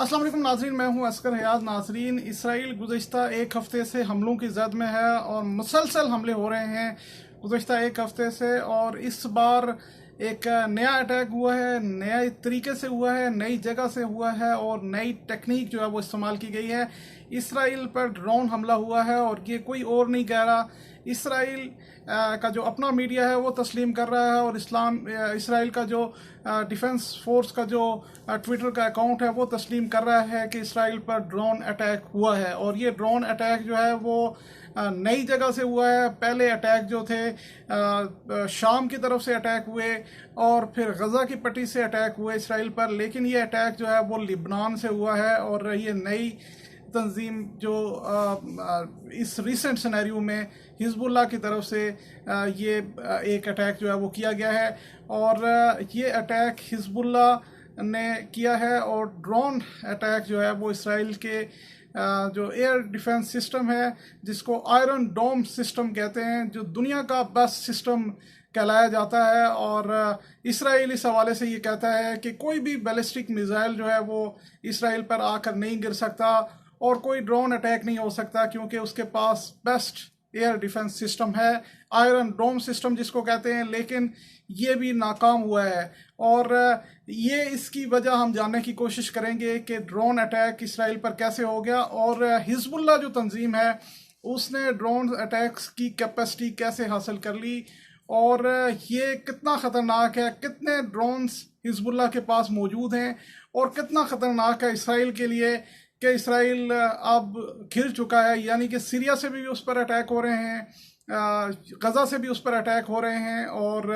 अस्सलाम वालेकुम नाजरीन, मैं हूं अस्कर हयात। नाजरीन, इसराइल गुज़श्ता एक हफ़्ते से हमलों की जद में है और मुसलसल हमले हो रहे हैं गुज़श्ता एक हफ़्ते से। और इस बार एक नया अटैक हुआ है, नए तरीके से हुआ है, नई जगह से हुआ है और नई टेक्निक जो है वो इस्तेमाल की गई है। इसराइल पर ड्रोन हमला हुआ है और ये कोई और नहीं कह रहा, इसराइल का जो अपना मीडिया है वो तस्लीम कर रहा है और इसराइल का जो डिफेंस फोर्स का जो ट्विटर का अकाउंट है वो तस्लीम कर रहा है कि इसराइल पर ड्रोन अटैक हुआ है। और ये ड्रोन अटैक जो है वो नई जगह से हुआ है। पहले अटैक जो थे शाम की तरफ से अटैक हुए और फिर गज़ा की पट्टी से अटैक हुए इसराइल पर, लेकिन ये अटैक जो है वो लिबनान से हुआ है। और ये नई तंजीम जो इस रिसेंट सिनेरियो में हिजबुल्लाह की तरफ से ये एक अटैक जो है वो किया गया है। और ये अटैक हिजबुल्लाह ने किया है और ड्रोन अटैक जो है वो इसराइल के जो एयर डिफेंस सिस्टम है जिसको आयरन डोम सिस्टम कहते हैं, जो दुनिया का बेस्ट सिस्टम कहलाया जाता है। और इसराइल इस हवाले से ये कहता है कि कोई भी बैलिस्टिक मिसाइल जो है वो इसराइल पर आकर नहीं गिर सकता और कोई ड्रोन अटैक नहीं हो सकता, क्योंकि उसके पास बेस्ट एयर डिफेंस सिस्टम है, आयरन डोम सिस्टम जिसको कहते हैं। लेकिन ये भी नाकाम हुआ है और ये इसकी वजह हम जानने की कोशिश करेंगे कि ड्रोन अटैक इसराइल पर कैसे हो गया और हिजबुल्लाह जो तंजीम है उसने ड्रोन अटैक्स की कैपेसिटी कैसे हासिल कर ली और ये कितना ख़तरनाक है, कितने ड्रोन्स हिजबुल्लाह के पास मौजूद हैं और कितना ख़तरनाक है इसराइल के लिए कि इसराइल अब घिर चुका है। यानी कि सीरिया से भी उस पर अटैक हो रहे हैं, गज़ा से भी उस पर अटैक हो रहे हैं और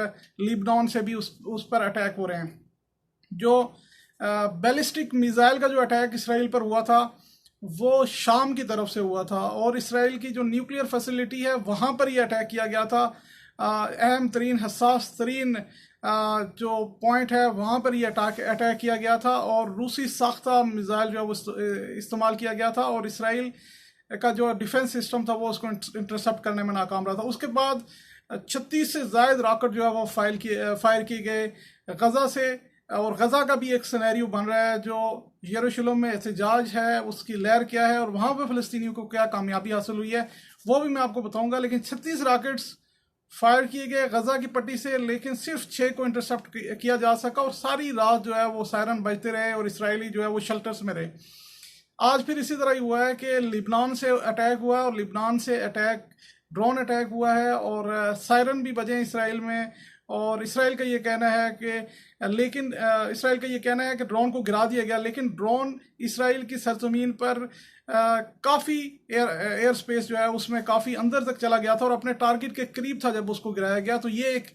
लिबनान से भी उस पर अटैक हो रहे हैं। जो बैलिस्टिक मिसाइल का जो अटैक इसराइल पर हुआ था वो शाम की तरफ से हुआ था और इसराइल की जो न्यूक्लियर फैसिलिटी है वहाँ पर ये अटैक किया गया था। अहम तरीन, हसास तरीन जो पॉइंट है वहाँ पर ये अटैक किया गया था और रूसी साख्ता मिसाइल जो है वो इस्तेमाल किया गया था और इसराइल का जो डिफेंस सिस्टम था वो उसको इंटरसेप्ट करने में नाकाम रहा था। उसके बाद 36 से ज़ायद रॉकेट जो है वो फायर किए गए गज़ा से। और गज़ा का भी एक सिनेरियो बन रहा है, जो यरूशलेम में एहतजाज है उसकी लहर क्या है और वहाँ पे फ़लस्तीनियों को क्या कामयाबी हासिल हुई है वो भी मैं आपको बताऊँगा। लेकिन 36 रॉकेट्स फायर किए गए गज़ा की पट्टी से, लेकिन सिर्फ 6 को इंटरसेप्ट किया जा सका और सारी रात जो है वो सायरन बजते रहे और इसराइली जो है वो शेल्टर्स में रहे। आज फिर इसी तरह ही हुआ है कि लिबनान से अटैक हुआ और लिबनान से ड्रोन अटैक हुआ है और सायरन भी बजे इसराइल में। और इसराइल का ये कहना है कि इसराइल का ये कहना है कि ड्रोन को गिरा दिया गया, लेकिन ड्रोन इसराइल की सरजमीन पर काफ़ी एयर स्पेस जो है उसमें काफ़ी अंदर तक चला गया था और अपने टारगेट के करीब था जब उसको गिराया गया। तो ये एक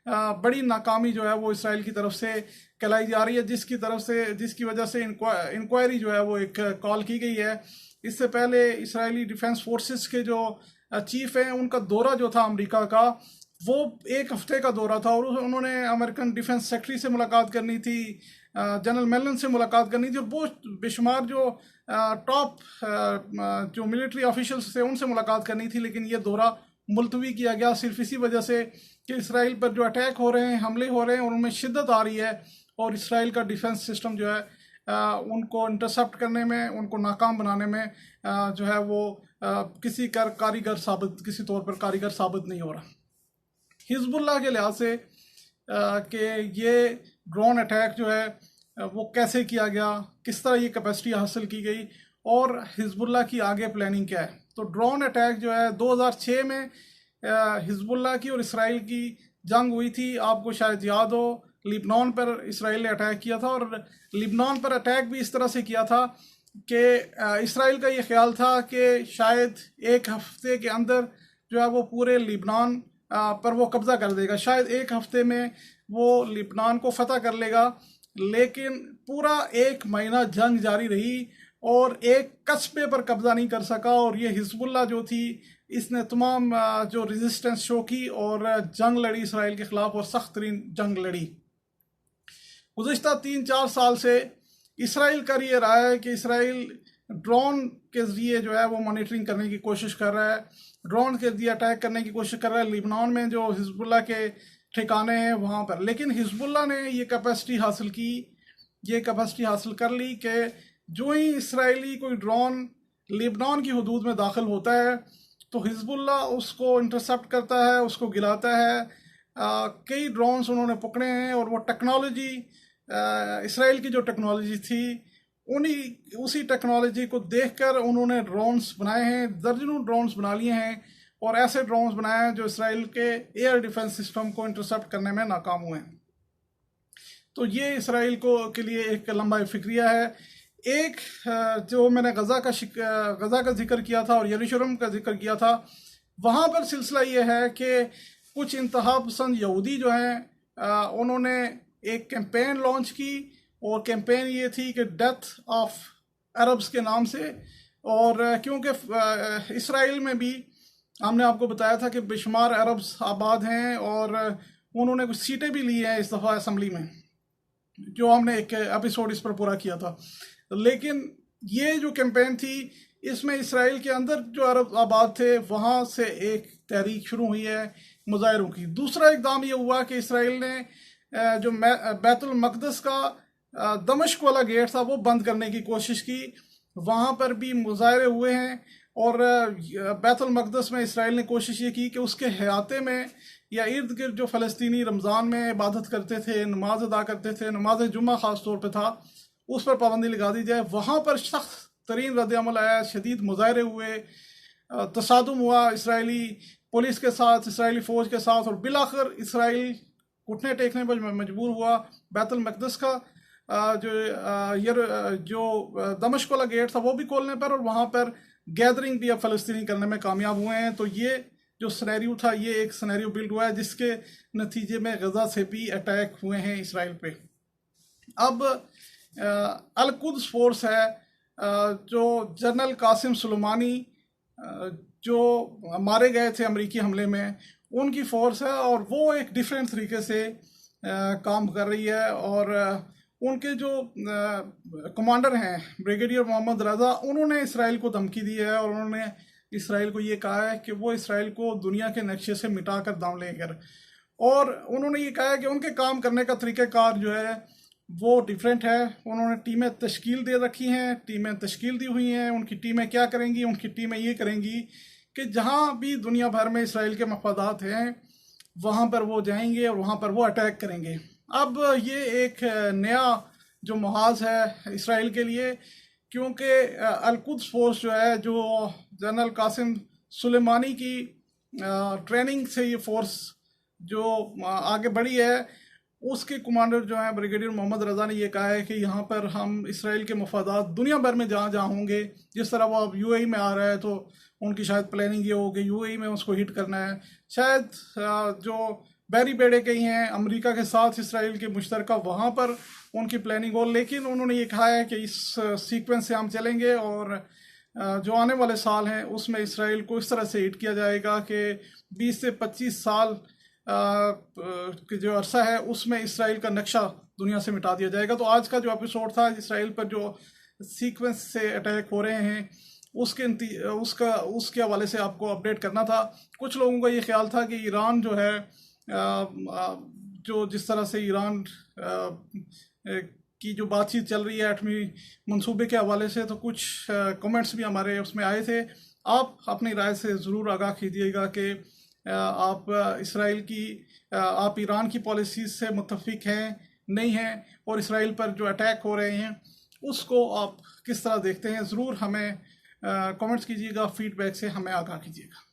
बड़ी नाकामी जो है वो इसराइल की तरफ से कहलाई जा रही है, जिसकी वजह से इंक्वायरी जो है वो एक कॉल की गई है। इससे पहले इसराइली डिफेंस फोर्सेस के जो चीफ हैं उनका दौरा जो था अमेरिका का वो एक हफ्ते का दौरा था और उन्होंने अमेरिकन डिफेंस सेक्रेटरी से मुलाकात करनी थी, जनरल मेलन से मुलाकात करनी थी और बहुत बेशुमार जो टॉप जो मिलिट्री ऑफिशियल्स थे उनसे मुलाकात करनी थी। लेकिन ये दौरा मुलतवी किया गया सिर्फ इसी वजह से कि इसराइल पर जो अटैक हो रहे हैं, हमले हो रहे हैं और उनमें शिद्दत आ रही है और इसराइल का डिफेंस सिस्टम जो है उनको इंटरसेप्ट करने में, उनको नाकाम बनाने में जो है वो किसी तौर पर कारीगर साबित नहीं हो रहा। हिजबुल्लाह के लिहाज से कि ये ड्रोन अटैक जो है वो कैसे किया गया, किस तरह ये कैपेसिटी हासिल की गई और हिजबुल्लाह की आगे प्लानिंग क्या है। तो ड्रोन अटैक जो है 2006 में हिजबुल्लाह की और इसराइल की जंग हुई थी, आपको शायद याद हो। लिबनान पर इसराइल ने अटैक किया था और लिबनान पर अटैक भी इस तरह से किया था कि इसराइल का ये ख्याल था कि शायद एक हफ्ते के अंदर जो है वो पूरे लिबनान पर वो कब्ज़ा कर देगा, शायद एक हफ्ते में वो लिबनान को फतह कर लेगा। लेकिन पूरा एक महीना जंग जारी रही और एक कस्बे पर कब्ज़ा नहीं कर सका और ये हिजबुल्लाह जो थी इसने तमाम जो रेजिस्टेंस शो की और जंग लड़ी इसराइल के ख़िलाफ़ और सख्त तरीन जंग लड़ी। गुज़श्ता 3-4 साल से इसराइल का ये रहा है कि इसराइल ड्रोन के ज़रिए जो है वो मॉनिटरिंग करने की कोशिश कर रहा है, ड्रोन के ज़रिए अटैक करने की कोशिश कर रहा है लिबनान में जो हिजबुल्लाह के ठिकाने हैं वहाँ पर। लेकिन हिजबुल्लाह ने ये कैपेसिटी हासिल कर ली कि जो ही इसराइली कोई ड्रोन लेबनान की हदूद में दाखिल होता है तो हिजबुल्लाह उसको इंटरसेप्ट करता है, उसको गिराता है। कई ड्रोन्स उन्होंने पकड़े हैं और वो टेक्नोलॉजी इसराइल की जो टेक्नोलॉजी थी उसी टेक्नोलॉजी को देखकर उन्होंने ड्रोन्स बनाए हैं, दर्जनों ड्रोन्स बना लिए हैं और ऐसे ड्रोन्स बनाए हैं जो इसराइल के एयर डिफेंस सिस्टम को इंटरसेप्ट करने में नाकाम हुए हैं। तो ये इसराइल को के लिए एक लंबा फिक्रिया है। एक जो मैंने गज़ा का जिक्र किया था और यरूशलेम का जिक्र किया था, वहाँ पर सिलसिला ये है कि कुछ इंतहा पसंद यहूदी जो हैं उन्होंने एक कैंपेन लॉन्च की और कैंपेन ये थी कि डेथ ऑफ अरब्स के नाम से। और क्योंकि इसराइल में भी हमने आपको बताया था कि बेशुमार अरब्स आबाद हैं और उन्होंने कुछ सीटें भी ली हैं इस दफ़ा असम्बली में, जो हमने एक एपिसोड इस पर पूरा किया था। लेकिन ये जो कैंपेन थी इसमें इसराइल के अंदर जो अरब आबाद थे वहाँ से एक तहरीक शुरू हुई है मुजाहिरों की। दूसरा इकदाम ये हुआ कि इसराइल ने जो बैतुल मक़दस का दमिश्क वाला गेट था वो बंद करने की कोशिश की। वहाँ पर भी मुजाहरे हुए हैं और बैतुल मक़दस में इसराइल ने कोशिश ये की कि उसके हयाते में या इर्द गिर्द जो फ़लस्तीनी रमज़ान में इबादत करते थे, नमाज अदा करते थे, नमाज जुम्मा ख़ास तौर पे था, उस पर पाबंदी लगा दी जाए। वहाँ पर सख्त तरीन रद्द-ए-अमल आया, शदीद मुजाहरे हुए, तसादुम हुआ इसराइली पुलिस के साथ, इसराइली फ़ौज के साथ और बिलाखिर इसराइल घुटने टेकने पर मजबूर हुआ। बैतुल मक़दस का जो दमिश्क वाला गेट था वो भी खोलने पर और वहाँ पर गैदरिंग भी अब फ़लस्तीनी करने में कामयाब हुए हैं। तो ये जो सिनेरियो था ये एक सिनेरियो बिल्ड हुआ है जिसके नतीजे में गज़ा से भी अटैक हुए हैं इसराइल पे। अब अल-कुद्स फोर्स है, जो जनरल कासिम सुलेमानी जो मारे गए थे अमेरिकी हमले में, उनकी फ़ोर्स है और वो एक डिफरेंट तरीके से काम कर रही है। और उनके जो कमांडर हैं ब्रिगेडियर मोहम्मद रज़ा, उन्होंने इसराइल को धमकी दी है और उन्होंने इसराइल को ये कहा है कि वो इसराइल को दुनिया के नक्शे से मिटाकर दांव लेकर, और उन्होंने ये कहा है कि उनके काम करने का तरीक़ाकार जो है वो डिफरेंट है। उन्होंने टीमें तश्कील दे रखी हैं, टीमें तश्कील दी हुई हैं। उनकी टीमें क्या करेंगी? उनकी टीमें ये करेंगी कि जहाँ भी दुनिया भर में इसराइल के मफादात हैं वहाँ पर वो जाएंगे और वहाँ पर वो अटैक करेंगे। अब ये एक नया जो महाज है इसराइल के लिए, क्योंकि अल-कुद्स फोर्स जो है, जो जनरल कासिम सुलेमानी की ट्रेनिंग से ये फोर्स जो आगे बढ़ी है, उसके कमांडर जो है ब्रिगेडियर मोहम्मद रज़ा ने ये कहा है कि यहाँ पर हम इसराइल के मफादात दुनिया भर में जहाँ जहाँ होंगे, जिस तरह वो अब यूएई में आ रहा है तो उनकी शायद प्लानिंग ये हो कि यूएई में उसको हिट करना है। शायद जो बैरी बेड़े कहीं हैं अमेरिका के साथ इसराइल के मुश्तरका, वहाँ पर उनकी प्लानिंग हो। लेकिन उन्होंने ये कहा है कि इस सीक्वेंस से हम चलेंगे और जो आने वाले साल हैं उसमें इसराइल को इस तरह से हिट किया जाएगा कि 20 से 25 साल कि जो अरसा है उसमें इसराइल का नक्शा दुनिया से मिटा दिया जाएगा। तो आज का जो एपिसोड था इसराइल पर जो सीक्वेंस से अटैक हो रहे हैं उसके हवाले से आपको अपडेट करना था। कुछ लोगों का ये ख्याल था कि ईरान जो है जो जिस तरह से ईरान की जो बातचीत चल रही है एटमी मंसूबे के हवाले से, तो कुछ कमेंट्स भी हमारे उसमें आए थे। आप अपनी राय से ज़रूर आगाह कीजिएगा कि आप आप ईरान की पॉलिसीज से मुत्तफिक हैं नहीं हैं, और इसराइल पर जो अटैक हो रहे हैं उसको आप किस तरह देखते हैं। ज़रूर हमें कमेंट्स कीजिएगा, फीडबैक से हमें आगाह कीजिएगा।